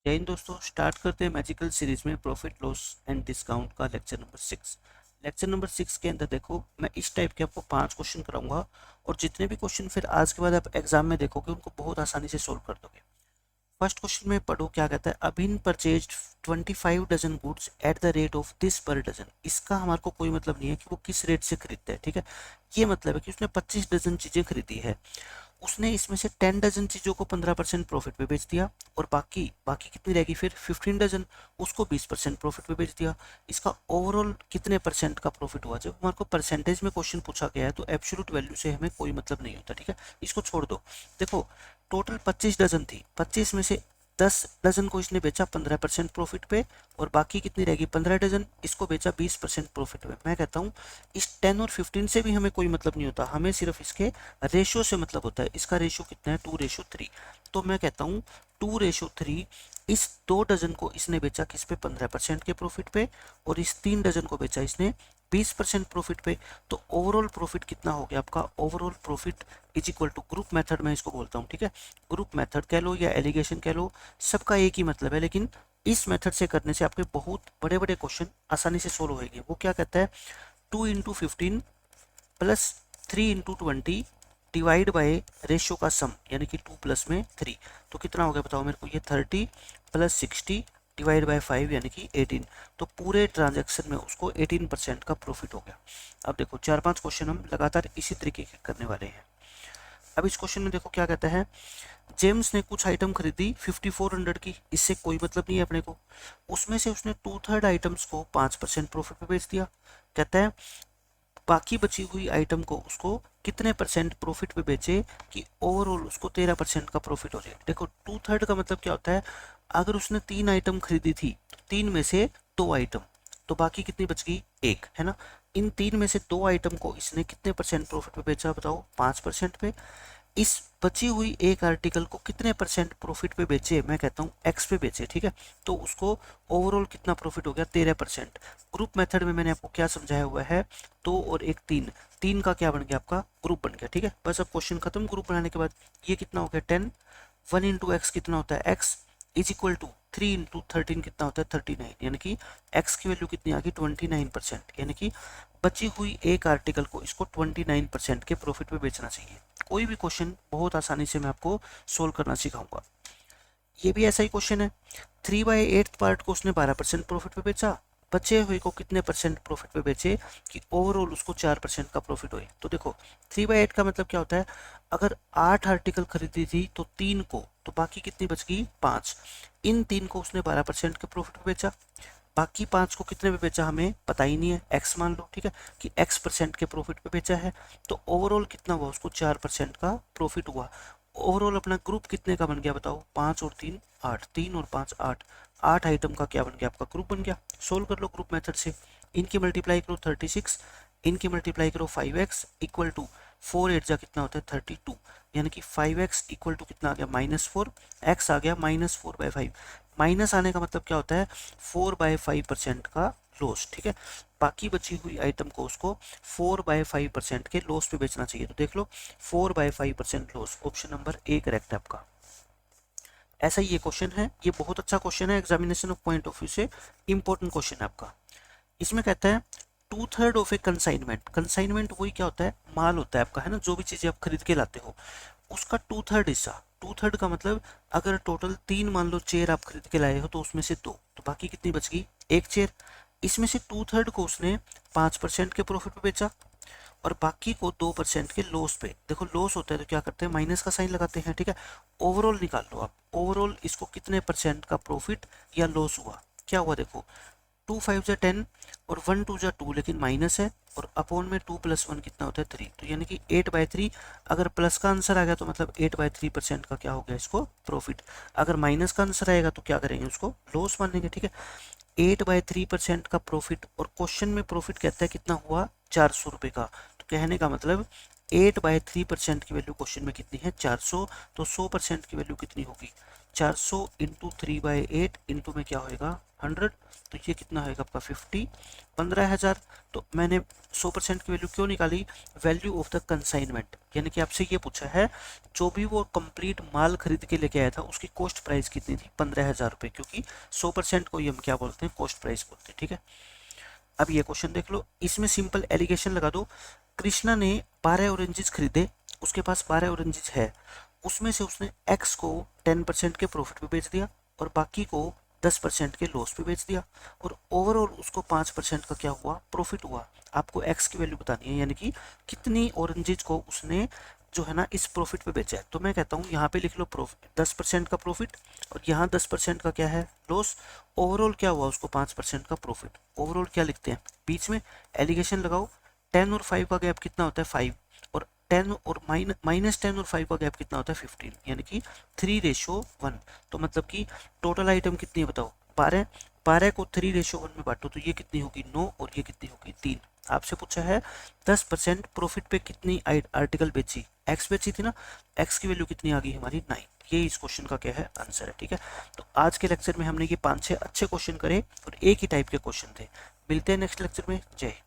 जय हिंद दोस्तों। स्टार्ट करते हैं मैजिकल सीरीज में प्रॉफिट लॉस एंड डिस्काउंट का लेक्चर नंबर 6। लेक्चर नंबर 6 के अंदर देखो मैं इस टाइप के आपको 5 क्वेश्चन कराऊंगा और जितने भी क्वेश्चन फिर आज के बाद आप एग्जाम में देखोगे उनको बहुत आसानी से सोल्व कर दोगे। फर्स्ट क्वेश्चन में पढ़ो क्या कहता है। Abhin purchased 25 dozen goods at the rate of this per dozen. इसका हमारे को कोई मतलब नहीं है कि वो किस रेट से खरीदता है, ठीक है। ये मतलब है कि उसने 25 डजन चीजें खरीदी है, उसने इसमें से 10 डजन चीजों को 15% प्रॉफिट पे बेच दिया और बाकी बाकी कितनी रहेगी फिर 15 डजन, उसको 20% प्रॉफिट पे बेच दिया। इसका ओवरऑल कितने परसेंट का प्रॉफिट हुआ। जब हमारे को परसेंटेज में क्वेश्चन पूछा गया है तो एब्सोल्यूट वैल्यू से हमें कोई मतलब नहीं होता, ठीक है। इसको छोड़ दो। देखो टोटल 25 डजन थी, 25 में से 10 डजन को इसने बेचा 15% प्रॉफिट पे और बाकी कितनी रहेगी 15 डजन, इसको बेचा 20% प्रॉफिट पे। मैं कहता हूँ इस 10 और 15 से भी हमें कोई मतलब नहीं होता, हमें सिर्फ इसके रेशियो से मतलब होता है। इसका रेशियो कितना है 2:3। तो मैं कहता हूँ 2:3। इस 2 डजन को इसने बेचा किस पे 15% के प्रॉफिट पे और इस 3 डजन को बेचा इसने 20% प्रॉफिट पे। तो ओवरऑल प्रॉफिट कितना हो गया आपका, overall profit is equal to group method में इसको बोलता हूँ, ठीक है। ग्रुप मेथड कह लो या एलिगेशन कह लो, सबका एक ही मतलब है, लेकिन इस मेथड से करने से आपके बहुत बड़े बड़े क्वेश्चन आसानी से सोल्व होंगे। वो क्या कहता है 2 × 15 प्लस 3 × 20 डिवाइड बाय रेशियो का सम, यानी कि 2 प्लस में 3। तो कितना हो गया बताओ मेरे को, ये 30 प्लस 60 डिवाइड बाय 5 यानी कि 18। तो पूरे ट्रांजैक्शन में उसको 18% का प्रॉफिट हो गया। अब देखो 4-5 क्वेश्चन हम लगातार इसी तरीके के करने वाले हैं। अब इस क्वेश्चन में देखो क्या कहता है। जेम्स ने कुछ आइटम खरीदी 5400 की, इससे कोई मतलब नहीं है अपने को। उसमें से उसने 2/3 आइटम्स को 5% प्रॉफिट पे बेच दिया। कहता है बाकी बची हुई आइटम को उसको कितने परसेंट प्रॉफिट पे बेचे कि ओवरऑल उसको 13% का प्रॉफिट हो जाए। देखो 2/3 का मतलब क्या होता है, अगर उसने 3 आइटम खरीदी थी तो 3 में से 2 आइटम, तो बाकी कितनी बच गई 1, है ना। इन 3 में से 2 आइटम को इसने कितने परसेंट प्रॉफिट पे बेचा बताओ, 5% पे। इस बची हुई एक आर्टिकल को कितने परसेंट प्रॉफिट पे बेचे, मैं कहता हूँ एक्स पे बेचे, ठीक है। तो उसको ओवरऑल कितना प्रॉफिट हो गया 13%। ग्रुप मेथड में मैंने आपको क्या समझाया हुआ है, 2 और 1 3, 3 का क्या बन गया आपका ग्रुप बन गया, ठीक है। बस अब क्वेश्चन खत्म। ग्रुप बनाने के बाद ये कितना हो गया 10, 1 × x कितना होता है x इज इक्वल टू 3 × 13 कितना होता है 39, यानी कि x की वैल्यू कितनी आ गई 29%, यानी कि बची हुई एक आर्टिकल को इसको 29% के प्रॉफिट पे बेचना चाहिए। कोई भी क्वेश्चन बहुत आसानी से मैं आपको सोल्व करना सिखाऊंगा। ये भी ऐसा ही क्वेश्चन है। 3/8 पार्ट को उसने 12% प्रॉफिट पे बेचा, बचे हुए को कितने परसेंट प्रॉफिट पे बेचे कि ओवरऑल उसको 4% का प्रॉफिट हो। तो देखो 3/8 का मतलब क्या होता है, अगर 8 आर्टिकल खरीदी थी तो 3 को, तो बाकी कितनी बच गई 5। इन 3 को उसने 12% के प्रॉफिट पे बेचा, बाकी 5 को कितने पे बेचा हमें पता ही नहीं है, एक्स मान लो, ठीक है, कि x% के प्रॉफिट पे बेचा है। तो ओवरऑल कितना हुआ उसको 4% का प्रॉफिट हुआ। ओवरऑल अपना ग्रुप कितने का बन गया बताओ, 5 और 3 8, 3 और 5 8, 8 आइटम का क्या बन गया आपका ग्रुप बन गया। सोल्व कर लो ग्रुप मेथड से। इनकी मल्टीप्लाई करो 36, इनकी मल्टीप्लाई करो 5x इक्वल टू 4 8 जा कितना होता है 32, यानी कि 5x इक्वल टू कितना आ गया -4, x आ गया -4/5। माइनस आने का मतलब क्या होता है 4/5% का लॉस, ठीक है। बाकी बची हुई आइटम को उसको 4/5% के लॉस पे बेचना चाहिए। तो देख लो 4/5% loss, option number A correct है आपका। ऐसा ही ये क्वेश्चन है, ये बहुत अच्छा क्वेश्चन है, examination of point of view से इंपॉर्टेंट क्वेश्चन है आपका। इसमें कहता है 2/3 ऑफ ए कंसाइनमेंट। कंसाइनमेंट वही क्या होता है, माल होता है आपका, है ना, जो भी चीजें आप खरीद के लाते हो उसका 2/3 हिस्सा। 2/3 का मतलब अगर टोटल 3 मान लो चेयर आप खरीद के लाए हो तो उसमें से 2, तो बाकी कितनी बच गई 1 चेयर। इसमें से 2/3 को उसने 5% के प्रॉफिट पे बेचा और बाकी को 2% के लॉस पे। देखो लॉस होता है तो क्या करते हैं माइनस का साइन लगाते हैं, ठीक है। ओवरऑल निकाल लो आप, ओवरऑल इसको कितने परसेंट का प्रॉफिट या लॉस हुआ। क्या हुआ देखो 2 5 जा 10 और 1 2 जा 2, लेकिन माइनस है और अपॉन में 2 + 1 कितना होता है 3, तो यानी कि 8/3। अगर प्लस का आंसर आ गया तो मतलब 8/3% का क्या हो गया इसको प्रॉफिट। अगर माइनस का आंसर आएगा तो क्या करेंगे उसको लॉस मानेंगे, ठीक है। 8/3% का प्रॉफिट और क्वेश्चन में प्रॉफिट कहता है कितना हुआ 400 रुपए का। तो कहने का मतलब 8/3% की वैल्यू क्वेश्चन में कितनी है 400, तो 100% की वैल्यू कितनी होगी 400 इंटू 3/8 इंटू में क्या होएगा 100, तो ये कितना होएगा आपका 50, 15,000। तो मैंने 100% की वैल्यू क्यों निकाली, वैल्यू ऑफ द कंसाइनमेंट, यानी कि आपसे ये पूछा है जो भी वो कंप्लीट माल खरीद के लेके आया था उसकी कॉस्ट प्राइस कितनी थी, 15,000 रुपये, क्योंकि 100% को ही हम क्या बोलते हैं, कॉस्ट प्राइस बोलते हैं। ठीक है, अब ये क्वेश्चन देख लो, इसमें सिंपल एलिगेशन लगा दो। कृष्णा ने 12 ऑरेंजेस खरीदे, उसके पास 12 ऑरेंजेस है, उसमें से उसने एक्स को 10% के प्रॉफिट पे बेच दिया और बाकी को 10% के लॉस पे बेच दिया, और ओवरऑल उसको 5% का क्या हुआ, प्रॉफिट हुआ। आपको एक्स की वैल्यू बतानी है, यानी कि कितनी ऑरेंजेस को उसने जो है ना इस प्रॉफिट पे बेचा है। तो मैं कहता हूँ यहाँ पे लिख लो प्रॉफिट 10% का प्रॉफिट, और यहाँ 10% का क्या है, लॉस। ओवरऑल क्या हुआ, उसको 5% का प्रॉफिट। ओवरऑल क्या लिखते हैं, बीच में एलिगेशन लगाओ। 10 और 5 का गैप कितना होता है, 5, और 10 और -10 और 5 का गैप कितना होता है, 15, यानी कि 3:1। तो मतलब कि टोटल आइटम कितनी है बताओ, 12। 12 को 3:1 में बांटो तो ये कितनी होगी, 9, और ये कितनी होगी, 3। आपसे पूछा है 10% प्रॉफिट पे कितनी आर्टिकल बेची, एक्स बेची थी ना, एक्स की वैल्यू कितनी आ गई हमारी, 9। ये इस क्वेश्चन का क्या है, आंसर है। ठीक है, तो आज के लेक्चर में हमने ये 5-6 अच्छे क्वेश्चन करे और एक ही टाइप के क्वेश्चन थे। मिलते हैं नेक्स्ट लेक्चर में, जय हिंद।